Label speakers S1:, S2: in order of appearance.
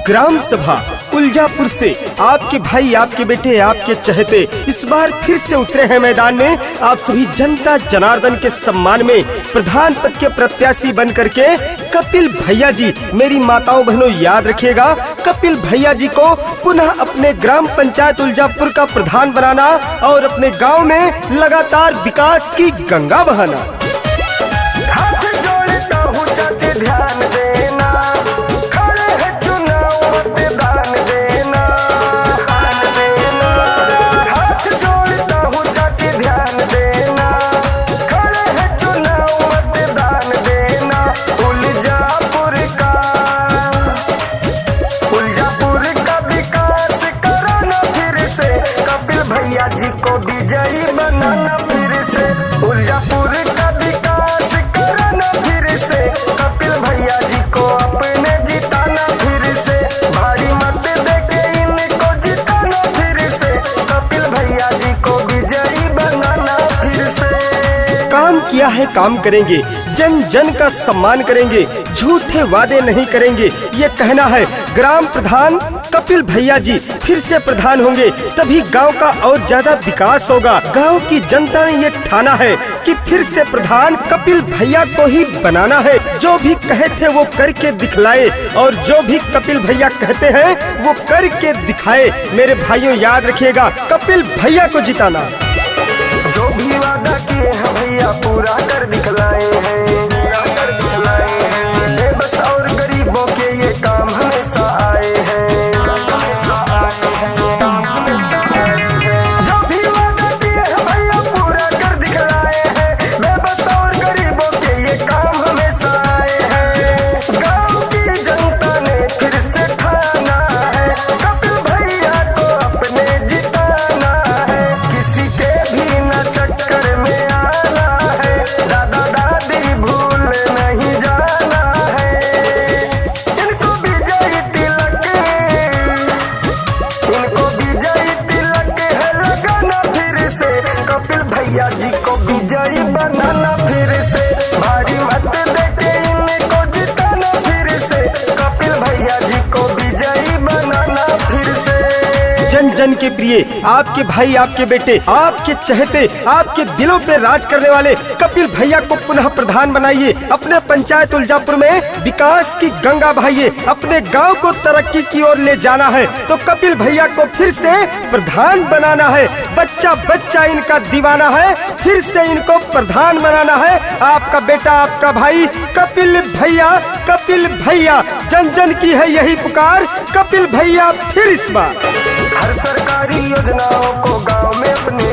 S1: Gram सभा उल्जापुर से आपके भाई, आपके बेटे, आपके चहेते इस बार फिर से उतरे हैं मैदान में। आप सभी जनता जनार्दन के सम्मान में प्रधान पद के प्रत्याशी बन करके कपिल भैया जी, मेरी माताओं बहनों याद रखिएगा, कपिल भैया जी को पुनः अपने ग्राम पंचायत उल्जापुर का प्रधान बनाना और अपने गांव में लगातार विकास की गंगा बहाना।
S2: हाथ जोड़ता हूँ चाची ध्यान देना, खड़े है चुनाव मतदान देना, हाथ जोड़ता हूँ चाची ध्यान देना, खड़े है चुनाव मतदान देना। उल्जापुर का विकास कराना फिर से, कपिल भैया जी को विजयी बनाना फिर से। उल्जापुर का विकास कराना फिर से, कपिल भैया जी को अपने जिताना फिर से। भारी मत देके इनको जिताना फिर से, कपिल भैया जी को विजयी बनाना फिर से।
S1: काम किया है काम करेंगे, जन जन का सम्मान करेंगे, झूठे वादे नहीं करेंगे, ये कहना है ग्राम प्रधान कपिल भैया जी फिर से प्रधान होंगे, तभी गांव का और ज्यादा विकास होगा। गांव की जनता ने ये ठाना है कि फिर से प्रधान कपिल भैया को ही बनाना है। जो भी कहे थे वो करके दिखलाए और जो भी कपिल भैया कहते हैं वो करके दिखाए। मेरे भाइयों याद रखिएगा, कपिल भैया को जिताना।
S2: जो भी वादा किए हैं भैया पूरा कर दिखलाए हैं, बेबस और गरीबों के ये काम हमेशा आए हैं। जो भी वादा किए हैं भैया पूरा कर दिखलाए हैं, बेबस और गरीबों के ये काम हमेशा आए हैं। गांव की जनता ने फिर से ठाना है, कपिल भैया को अपने जिताना है। किसी के भी न चक्कर में आना है, दादा दादी भूल नहीं जाना है। इनको विजयी तिलक है लगाना फिर से, कपिल भैया जी को विजयी बनाना फिर से। भारी मत देके इनको जिताना फिर से, कपिल भैया जी को विजयी बनाना फिर से।
S1: जन जन के प्रिय, आपके भाई, आपके बेटे, आपके चहेते, आपके दिलों पे राज करने वाले कपिल भैया को पुनः प्रधान बनाइए। अपने पंचायत उल्जापुर में विकास की गंगा बहाइए। अपने गांव को तरक्की की ओर ले जाना है तो कपिल भैया को फिर से प्रधान बनाना है। बच्चा बच्चा इनका दीवाना है, फिर से इनको प्रधान बनाना है। आपका बेटा, आपका भाई कपिल भैया, कपिल भैया, जन जन की है यही पुकार, कपिल भैया फिर इस बार।
S2: हर सरकारी योजनाओं को गांव में अपनी